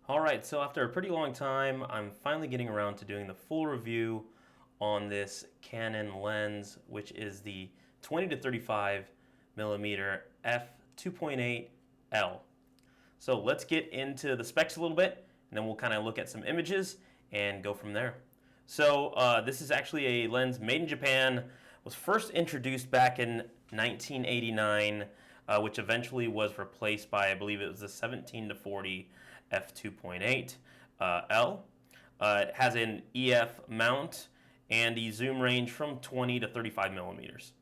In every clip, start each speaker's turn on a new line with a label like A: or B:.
A: Alright, so after a pretty long time, I'm finally getting around to doing the full review on this Canon lens, which is the 20 to 35 millimeter f2.8 L. So let's get into the specs a little bit, and then we'll kind of look at some images and go from there. So this is actually a lens made in Japan, was first introduced back in 1989, which eventually was replaced by, I believe it was the 17 to 40 f2.8 L. It has an EF mount and the zoom range from 20 to 35 millimeters.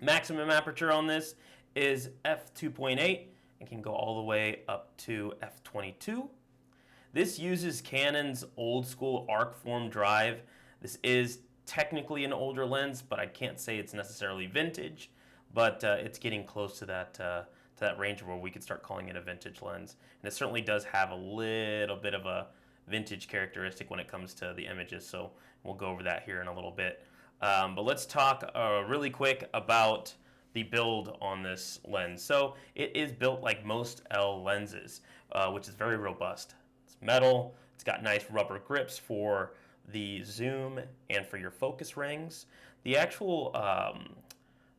A: Maximum aperture on this is f2.8 and can go all the way up to f22. This uses Canon's old school arc form drive. This is technically an older lens, but I can't say it's necessarily vintage, but it's getting close to that range where we could start calling it a vintage lens. And it certainly does have a little bit of a vintage characteristic when it comes to the images, so we'll go over that here in a little bit. But let's talk really quick about the build on this lens. So it is built like most L lenses, which is very robust. It's metal, it's got nice rubber grips for the zoom and for your focus rings. The actual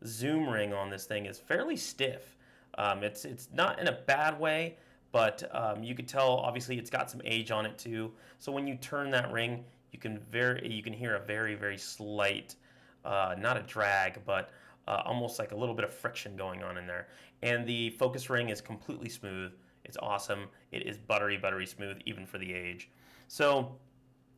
A: zoom ring on this thing is fairly stiff. It's not in a bad way, but you could tell obviously it's got some age on it too. So when you turn that ring, you can hear a very slight, not a drag, but almost like a little bit of friction going on in there. And the focus ring is completely smooth. It's awesome. It is buttery smooth even for the age. So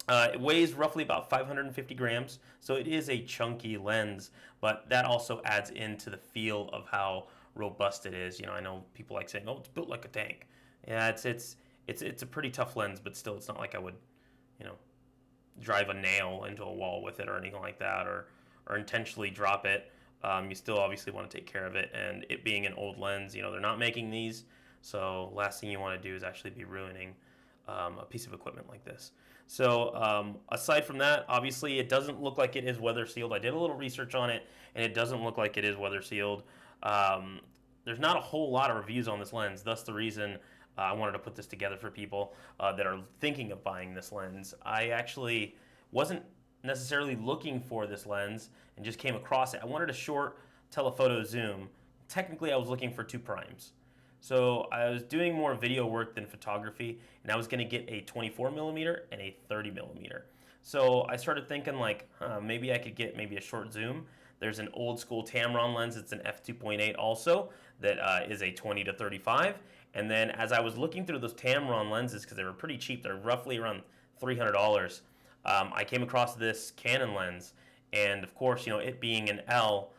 A: it weighs roughly about 550 grams, so it is a chunky lens, but that also adds into the feel of how robust it is. You know, I know people like saying, "Oh, it's built like a tank." Yeah, it's a pretty tough lens, but still, it's not like I would, you know, drive a nail into a wall with it or anything like that, or intentionally drop it. You still obviously want to take care of it, and it being an old lens, you know, they're not making these, so last thing you want to do is actually be ruining a piece of equipment like this. So aside from that, obviously it doesn't look like it is weather sealed. I did a little research on it, and it doesn't look like it is weather sealed. There's not a whole lot of reviews on this lens, thus the reason I wanted to put this together for people that are thinking of buying this lens. I actually wasn't necessarily looking for this lens and just came across it. I wanted a short telephoto zoom. Technically, I was looking for 2 primes. So I was doing more video work than photography, and I was going to get a 24 millimeter and a 30 millimeter. So I started thinking like, maybe I could get maybe a short zoom. There's an old school Tamron lens. It's an f2.8 also that is a 20 to 35. And then as I was looking through those Tamron lenses, because they were pretty cheap, they're roughly around $300. I came across this Canon lens, and of course, you know, it being an L,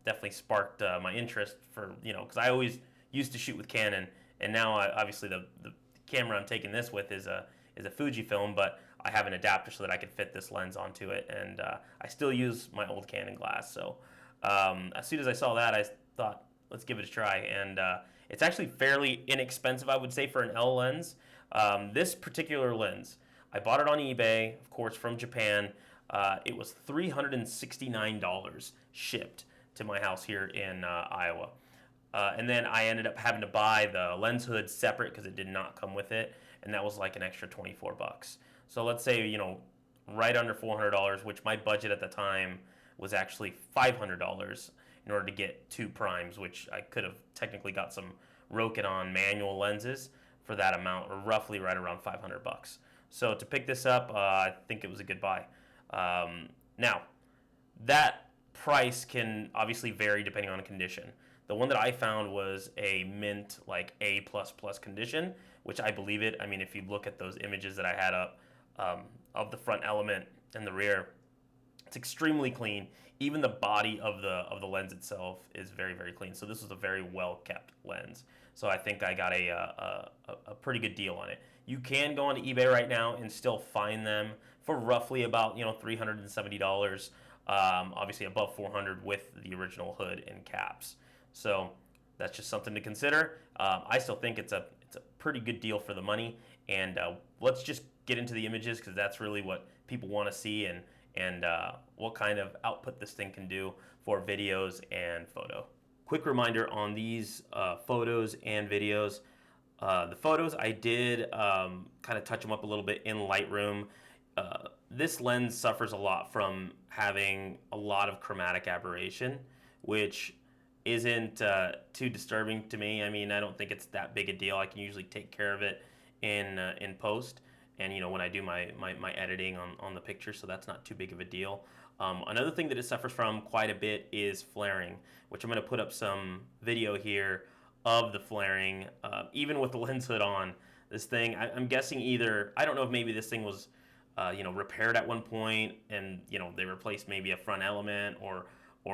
A: definitely sparked my interest for, you know, because I always used to shoot with Canon, and now obviously the camera I'm taking this with is a Fujifilm, but I have an adapter so that I could fit this lens onto it, and I still use my old Canon glass. So as soon as I saw that, I thought, let's give it a try, and it's actually fairly inexpensive, I would say, for an L lens. This particular lens, I bought it on eBay, of course, from Japan. It was $369 shipped to my house here in Iowa. And then I ended up having to buy the lens hood separate because it did not come with it, and that was like an extra 24 bucks. So let's say, you know, right under $400, which my budget at the time was actually $500 in order to get 2 primes, which I could have technically got some Rokinon manual lenses for that amount, or roughly right around 500 bucks. So to pick this up, I think it was a good buy. Now, that price can obviously vary depending on condition. The one that I found was a mint, like A++ condition, which I believe it. I mean, if you look at those images that I had up of the front element and the rear, it's extremely clean. Even the body of the lens itself is very clean. So this was a very well kept lens. So I think I got a pretty good deal on it. You can go onto eBay right now and still find them for roughly about, you know, $370. Obviously above 400 with the original hood and caps. So that's just something to consider. I still think it's a pretty good deal for the money. And let's just get into the images because that's really what people want to see and what kind of output this thing can do for videos and photo. Quick reminder on these photos and videos. The photos, I did kind of touch them up a little bit in Lightroom. This lens suffers a lot from having a lot of chromatic aberration, which isn't too disturbing to me. I mean, I don't think it's that big a deal. I can usually take care of it in post, and when I do my editing on the picture, so that's not too big of a deal. Another thing that it suffers from quite a bit is flaring, which I'm going to put up some video here of the flaring, even with the lens hood on. This thing, I'm guessing either, I don't know if maybe this thing was, repaired at one point, and they replaced maybe a front element or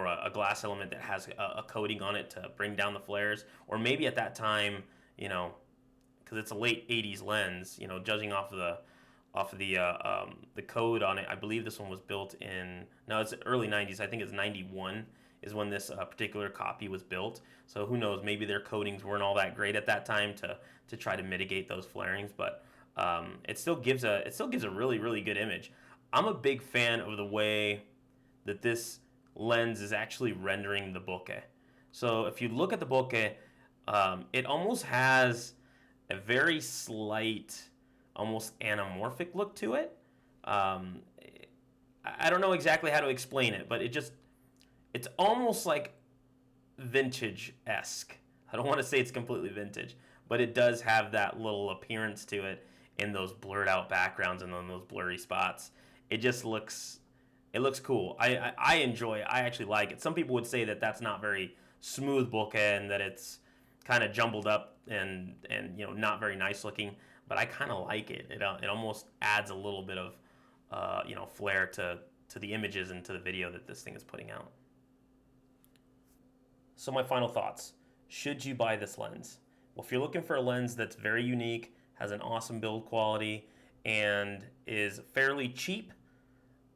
A: a glass element that has a coating on it to bring down the flares, or maybe at that time, because it's a late '80s lens, judging off of the code on it. I believe this one was built in, no, it's early '90s. I think it's '91 is when this particular copy was built. So who knows? Maybe their coatings weren't all that great at that time to try to mitigate those flarings, but it still gives a really really good image. I'm a big fan of the way that this lens is actually rendering the bokeh. So if you look at the bokeh, it almost has a very slight, almost anamorphic look to it. I don't know exactly how to explain it, but it's almost like vintage-esque. I don't want to say it's completely vintage, but it does have that little appearance to it in those blurred out backgrounds and on those blurry spots. It looks cool. I enjoy it. I actually like it. Some people would say that that's not very smooth bokeh and that it's kind of jumbled up and not very nice looking, but I kind of like it. It almost adds a little bit of flair to the images and to the video that this thing is putting out. So my final thoughts. Should you buy this lens? Well, if you're looking for a lens that's very unique, has an awesome build quality, and is fairly cheap,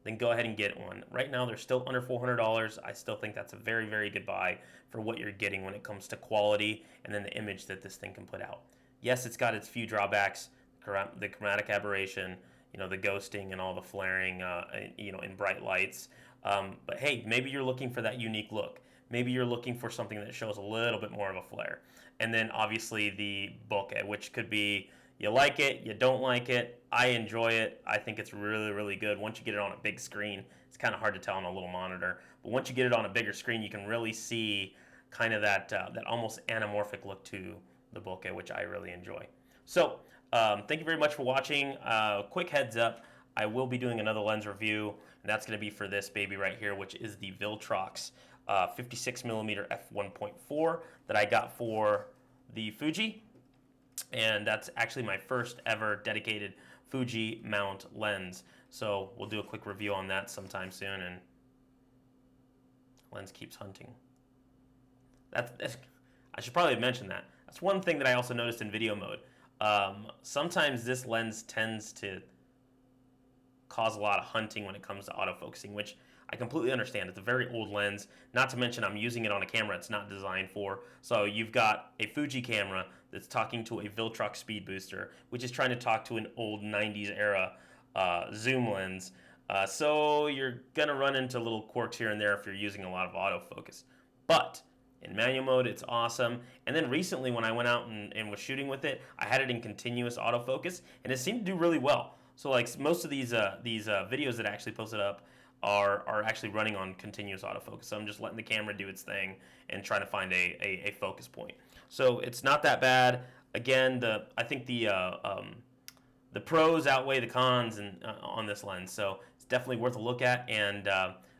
A: then go ahead and get one. Right now, they're still under $400. I still think that's a very, very good buy for what you're getting when it comes to quality and then the image that this thing can put out. Yes, it's got its few drawbacks, the chromatic aberration, the ghosting and all the flaring, in bright lights. But hey, maybe you're looking for that unique look. Maybe you're looking for something that shows a little bit more of a flare. And then obviously the bokeh, which could be you like it, you don't like it. I enjoy it. I think it's really, really good. Once you get it on a big screen, it's kind of hard to tell on a little monitor. But once you get it on a bigger screen, you can really see kind of that almost anamorphic look to the bokeh, which I really enjoy. So thank you very much for watching. Quick heads up, I will be doing another lens review, and that's going to be for this baby right here, which is the Viltrox 56mm f1.4 that I got for the Fuji. And that's actually my first ever dedicated Fuji mount lens. So we'll do a quick review on that sometime soon. And lens keeps hunting. That's I should probably mention that. That's one thing that I also noticed in video mode. Sometimes this lens tends to cause a lot of hunting when it comes to autofocusing, which I completely understand. It's a very old lens. Not to mention I'm using it on a camera it's not designed for. So you've got a Fuji camera that's talking to a Viltrox speed booster, which is trying to talk to an old 90s era zoom lens. So you're going to run into little quirks here and there if you're using a lot of autofocus. But in manual mode, it's awesome. And then recently when I went out and was shooting with it, I had it in continuous autofocus, and it seemed to do really well. So like most of these videos that I actually posted up are actually running on continuous autofocus. So I'm just letting the camera do its thing and trying to find a focus point. So it's not that bad. Again, I think the pros outweigh the cons on this lens. So it's definitely worth a look at. And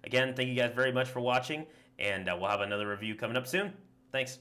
A: again, thank you guys very much for watching. And we'll have another review coming up soon. Thanks.